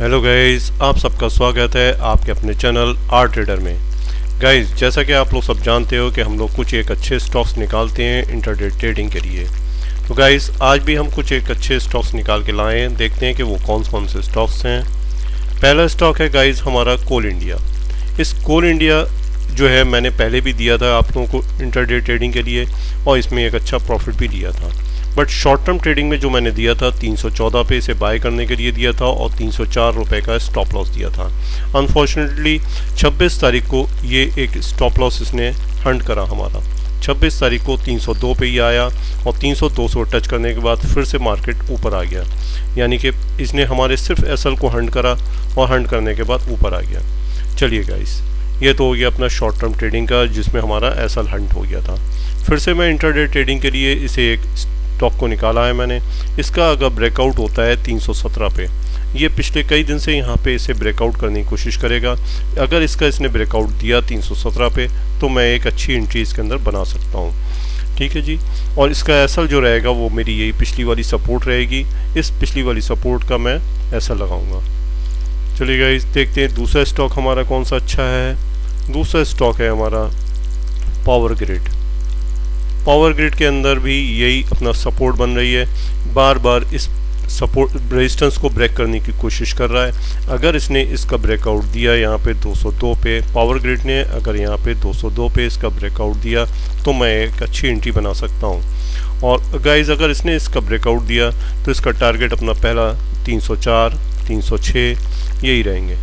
Hello guys, आप सबका स्वागत है आपके अपने चैनल आर ट्रेडर में। गाइस, जैसा कि आप लोग सब जानते हो कि हम लोग कुछ एक अच्छे स्टॉक्स निकालते हैं इंट्राडे ट्रेडिंग के लिए। तो गाइस, आज भी हम कुछ एक अच्छे स्टॉक्स निकाल के लाए हैं। देखते हैं कि वो कौन कौन से स्टॉक्स हैं। पहला स्टॉक है गाइस हमारा कोल इंडिया। इस कोल इंडिया जो है मैंने पहले भी दिया था आप लोगों को इंट्राडे ट्रेडिंग के लिए, और इसमें एक अच्छा प्रॉफिट भी दिया था। बट शॉर्ट टर्म ट्रेडिंग में जो मैंने दिया था 314 पे इसे बाय करने के लिए दिया था और 304 रुपये का स्टॉप लॉस दिया था। अनफॉर्चुनेटली 26 तारीख को ये एक स्टॉप लॉस इसने हंट करा हमारा। 26 तारीख को 302 पे ही आया और 302 को टच करने के बाद फिर से मार्केट ऊपर आ गया, यानी कि इसने हमारे सिर्फ एसएल को हंट करा और हंट करने के बाद ऊपर आ गया। चलिए गाइस, ये तो हो गया अपना शॉर्ट टर्म ट्रेडिंग का, जिसमें हमारा एसएल हंट हो गया था। फिर से मैं इंट्राडे ट्रेडिंग के लिए इसे एक स्टॉक को निकाला है मैंने। इसका अगर ब्रेकआउट होता है 317 पे, ये पिछले कई दिन से यहाँ पे इसे ब्रेकआउट करने की कोशिश करेगा। अगर इसने ब्रेकआउट दिया 317 पे तो मैं एक अच्छी एंट्री इसके अंदर बना सकता हूँ। ठीक है जी। और इसका एसएल जो रहेगा वो मेरी यही पिछली वाली सपोर्ट रहेगी। इस पिछली वाली सपोर्ट का मैं एसएल लगाऊंगा। चलिए गाइस, देखते हैं दूसरा स्टॉक हमारा कौन सा अच्छा है। दूसरा स्टॉक है हमारा पावर ग्रिड। पावर ग्रिड के अंदर भी यही अपना सपोर्ट बन रही है, बार बार इस सपोर्ट रेजिस्टेंस को ब्रेक करने की कोशिश कर रहा है। अगर इसने इसका ब्रेकआउट दिया यहाँ पे 202 पे, पावर ग्रिड ने अगर यहाँ पे 202 पे इसका ब्रेकआउट दिया तो मैं एक अच्छी एंट्री बना सकता हूँ। और गाइस, अगर इसने इसका ब्रेकआउट दिया तो इसका टारगेट अपना पहला 304, 306 यही रहेंगे।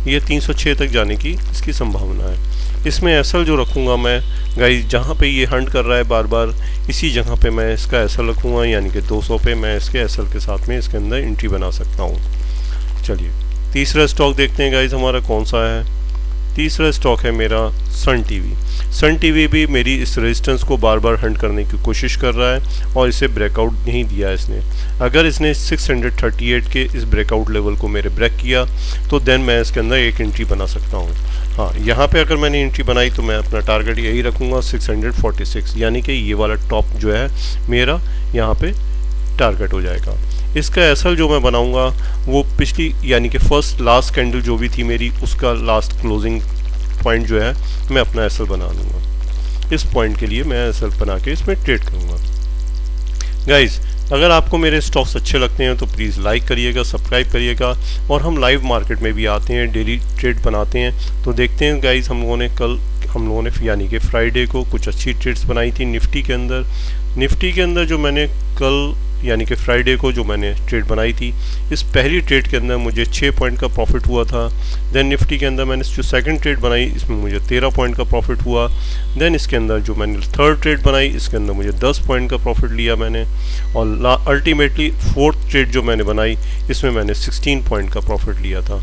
ये 306 तक जाने की इसकी संभावना है। इसमें एसएल जो रखूँगा मैं गाइस, जहाँ पे ये हंट कर रहा है बार बार इसी जगह पे मैं इसका एसएल रखूँगा, यानी कि 200 पे मैं इसके एसएल के साथ में इसके अंदर एंट्री बना सकता हूँ। चलिए तीसरा स्टॉक देखते हैं गाइस हमारा कौन सा है। तीसरा स्टॉक है मेरा सन टीवी। सन टीवी भी मेरी इस रेजिस्टेंस को बार बार हंट करने की कोशिश कर रहा है और इसे ब्रेकआउट नहीं दिया इसने। अगर इसने 638 के इस ब्रेकआउट लेवल को मेरे ब्रेक किया तो देन मैं इसके अंदर एक एंट्री बना सकता हूँ। हाँ, यहाँ पे अगर मैंने एंट्री बनाई तो मैं अपना टारगेट यही रखूँगा 646, यानी कि ये वाला टॉप जो है मेरा यहाँ पे टारगेट हो जाएगा। इसका एसएल जो मैं बनाऊंगा वो पिछली यानी कि फर्स्ट लास्ट कैंडल जो भी थी मेरी उसका लास्ट क्लोजिंग पॉइंट जो है मैं अपना एसएल बना लूँगा। इस पॉइंट के लिए मैं एसएल बना के इसमें ट्रेड करूँगा। गाइस, अगर आपको मेरे स्टॉक्स अच्छे लगते हैं तो प्लीज़ लाइक करिएगा, सब्सक्राइब करिएगा। और हम लाइव मार्केट में भी आते हैं, डेली ट्रेड बनाते हैं। तो देखते हैं गाइस, हम लोगों ने यानी कि फ्राइडे को कुछ अच्छी ट्रेड्स बनाई थी निफ्टी के अंदर। निफ्टी के अंदर जो मैंने कल यानी कि फ्राइडे को जो मैंने ट्रेड बनाई थी, इस पहली ट्रेड के अंदर मुझे 6 पॉइंट का प्रॉफिट हुआ था। देन निफ्टी के अंदर मैंने जो सेकंड ट्रेड बनाई इसमें मुझे 13 पॉइंट का प्रॉफिट हुआ। देन इसके अंदर जो मैंने थर्ड ट्रेड बनाई इसके अंदर मुझे 10 पॉइंट का प्रॉफिट लिया मैंने। और अल्टीमेटली फोर्थ ट्रेड जो मैंने बनाई इसमें मैंने 16 पॉइंट का प्रॉफिट लिया था।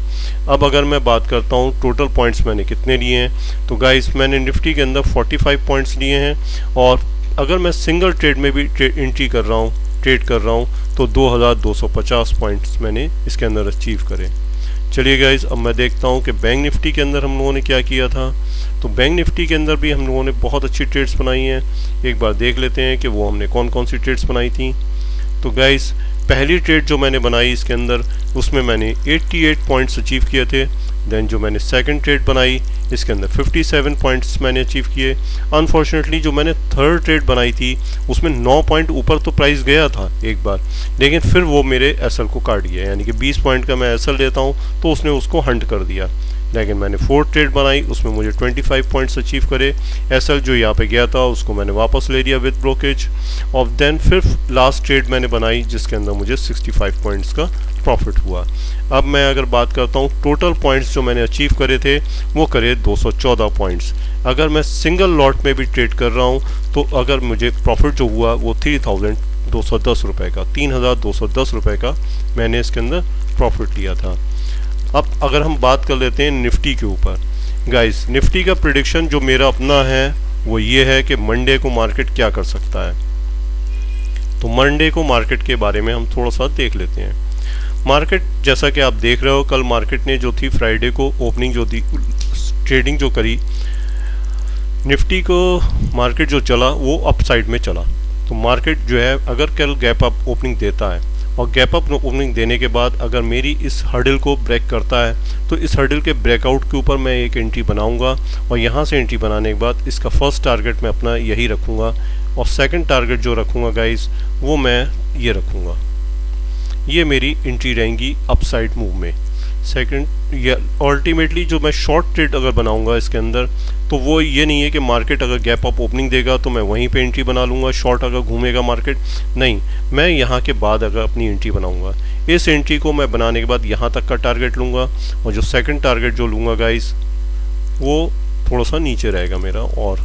अब अगर मैं बात करता हूँ टोटल पॉइंट्स मैंने कितने लिए हैं, तो गाइस मैंने निफ्टी के अंदर 45 पॉइंट्स लिए हैं। और अगर मैं सिंगल ट्रेड में भी एंट्री ट्रेड कर रहा हूँ तो 2250 पॉइंट्स मैंने इसके अंदर अचीव करे। चलिए गाइस, अब मैं देखता हूँ कि बैंक निफ्टी के अंदर हम लोगों ने क्या किया था। तो बैंक निफ्टी के अंदर भी हम लोगों ने बहुत अच्छी ट्रेड्स बनाई हैं। एक बार देख लेते हैं कि वो हमने कौन कौन सी ट्रेड्स बनाई थी। तो गाइस, पहली ट्रेड जो मैंने बनाई इसके अंदर उसमें मैंने 88 पॉइंट्स अचीव किए थे। देन जो मैंने सेकंड ट्रेड बनाई इसके अंदर 57 पॉइंट्स मैंने अचीव किए। अनफॉर्चुनेटली जो मैंने थर्ड ट्रेड बनाई थी उसमें 9 पॉइंट ऊपर तो प्राइस गया था एक बार, लेकिन फिर वो मेरे एसएल को काट गया, यानी कि 20 पॉइंट का मैं एसएल लेता हूँ तो उसने उसको हंट कर दिया। लेकिन मैंने फोर्थ ट्रेड बनाई उसमें मुझे 25 पॉइंट्स अचीव करे। एसएल जो यहाँ पे गया था उसको मैंने वापस ले लिया विद ब्रोकेज। और देन फिर लास्ट ट्रेड मैंने बनाई जिसके अंदर मुझे 65 पॉइंट्स का प्रॉफिट हुआ। अब मैं अगर बात करता हूँ टोटल पॉइंट्स जो मैंने अचीव करे थे वो करे 214 पॉइंट्स। अगर मैं सिंगल लॉट में भी ट्रेड कर रहा हूँ तो अगर मुझे प्रॉफिट जो हुआ वो 3210 रुपये का 3210 रुपये का मैंने इसके अंदर प्रॉफिट लिया था। अब अगर हम बात कर लेते हैं निफ्टी के ऊपर। गाइस, निफ्टी का प्रेडिक्शन जो मेरा अपना है वो ये है कि मंडे को मार्केट क्या कर सकता है। तो मंडे को मार्केट के बारे में हम थोड़ा सा देख लेते हैं। मार्केट जैसा कि आप देख रहे हो, कल मार्केट ने जो थी फ्राइडे को ओपनिंग जो थी ट्रेडिंग जो करी, निफ्टी को मार्केट जो चला वो अप साइड में चला। तो मार्केट जो है अगर कल गैप अप ओपनिंग देता है और गैप अप ओपनिंग देने के बाद अगर मेरी इस हर्डल को ब्रेक करता है तो इस हर्डल के ब्रेकआउट के ऊपर मैं एक एंट्री बनाऊंगा और यहाँ से एंट्री बनाने के बाद इसका फर्स्ट टारगेट मैं अपना यही रखूँगा और सेकंड टारगेट जो रखूँगा गाइस वो मैं ये रखूँगा। ये मेरी एंट्री रहेंगी अपसाइड मूव में। सेकंड ये अल्टीमेटली जो मैं शॉर्ट ट्रेड अगर बनाऊंगा इसके अंदर तो वो ये नहीं है कि मार्केट अगर गैप अप ओपनिंग देगा तो मैं वहीं पे एंट्री बना लूँगा, शॉर्ट अगर घूमेगा मार्केट, नहीं, मैं यहाँ के बाद अगर अपनी एंट्री बनाऊंगा इस एंट्री को मैं बनाने के बाद यहाँ तक का टारगेट लूँगा और जो सेकंड टारगेट जो लूँगा गाइस वो थोड़ा सा नीचे रहेगा मेरा और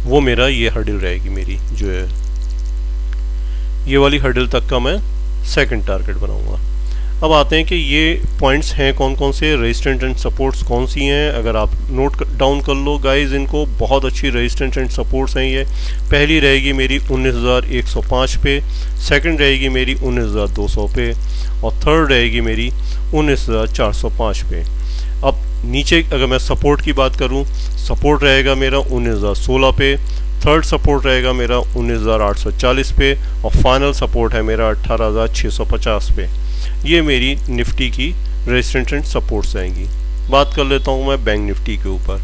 वो मेरा ये हर्डल रहेगी मेरी जो है ये वाली हर्डल तक का मैं सेकंड टारगेट बनाऊंगा। अब आते हैं कि ये पॉइंट्स हैं कौन कौन से, रेजिस्टेंस एंड सपोर्ट्स कौन सी हैं। अगर आप नोट डाउन कर लो गाइस इनको, बहुत अच्छी रेजिस्टेंस एंड सपोर्ट्स हैं ये। पहली रहेगी मेरी 19,105 पे, सेकंड रहेगी मेरी 19,200 पे और थर्ड रहेगी मेरी 19,405 पे। अब नीचे अगर मैं सपोर्ट की बात करूं, सपोर्ट रहेगा मेरा 19,016 पे, थर्ड सपोर्ट रहेगा मेरा 19,840 पे और फाइनल सपोर्ट है मेरा 18,650 पे। ये मेरी निफ्टी की रेजिस्टेंस एंड सपोर्ट्स आएंगी। बात कर लेता हूँ मैं बैंक निफ्टी के ऊपर।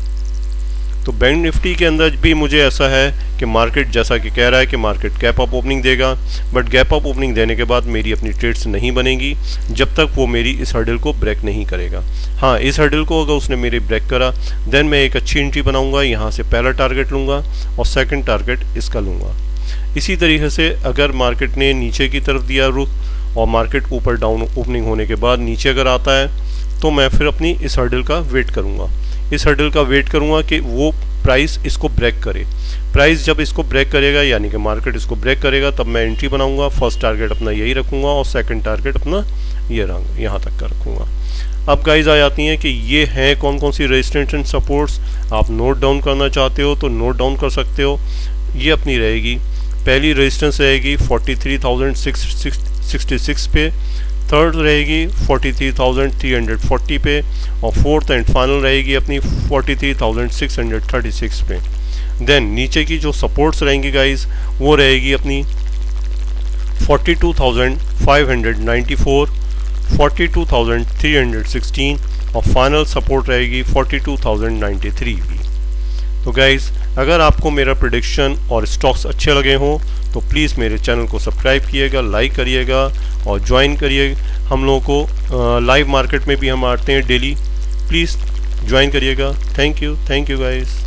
तो बैंक निफ्टी के अंदर भी मुझे ऐसा है कि मार्केट जैसा कि कह रहा है कि मार्केट गैप अप ओपनिंग देगा, बट गैप अप ओपनिंग देने के बाद मेरी अपनी ट्रेड्स नहीं बनेगी जब तक वो मेरी इस हर्डल को ब्रेक नहीं करेगा। हाँ, इस हर्डल को अगर उसने मेरे ब्रेक करा देन मैं एक अच्छी एंट्री बनाऊंगा, यहाँ से पहला टारगेट लूँगा और सेकंड टारगेट इसका लूँगा। इसी तरीके से अगर मार्केट ने नीचे की तरफ दिया रुख और मार्केट ऊपर डाउन ओपनिंग होने के बाद नीचे अगर आता है तो मैं फिर अपनी इस हर्डल का वेट करूँगा। इस हर्डल का वेट करूँगा कि वो प्राइस इसको ब्रेक करे। प्राइस जब इसको ब्रेक करेगा यानी कि मार्केट इसको ब्रेक करेगा तब मैं एंट्री बनाऊंगा। फर्स्ट टारगेट अपना यही रखूँगा और सेकंड टारगेट अपना ये रंग यहाँ तक का रखूँगा। अब गाइस आ जाती हैं कि ये हैं कौन कौन सी रेजिस्टेंस एंड सपोर्ट्स। आप नोट डाउन करना चाहते हो तो नोट डाउन कर सकते हो। ये अपनी रहेगी, पहली रेजिस्टेंस रहेगी 43,666 पे, थर्ड रहेगी 43,340 पे और फोर्थ एंड फाइनल रहेगी अपनी 43,636 पे। देन नीचे की जो सपोर्ट्स रहेंगी गाइस वो रहेगी अपनी 42,594, 42,316 और फाइनल सपोर्ट रहेगी 42,093 भी। तो गाइस अगर आपको मेरा प्रेडिक्शन और स्टॉक्स अच्छे लगे हों तो प्लीज़ मेरे चैनल को सब्सक्राइब कीजिएगा, लाइक करिएगा और ज्वाइन करिए। हम लोगों को लाइव मार्केट में भी हम आते हैं डेली, प्लीज़ ज्वाइन करिएगा। Thank you guys.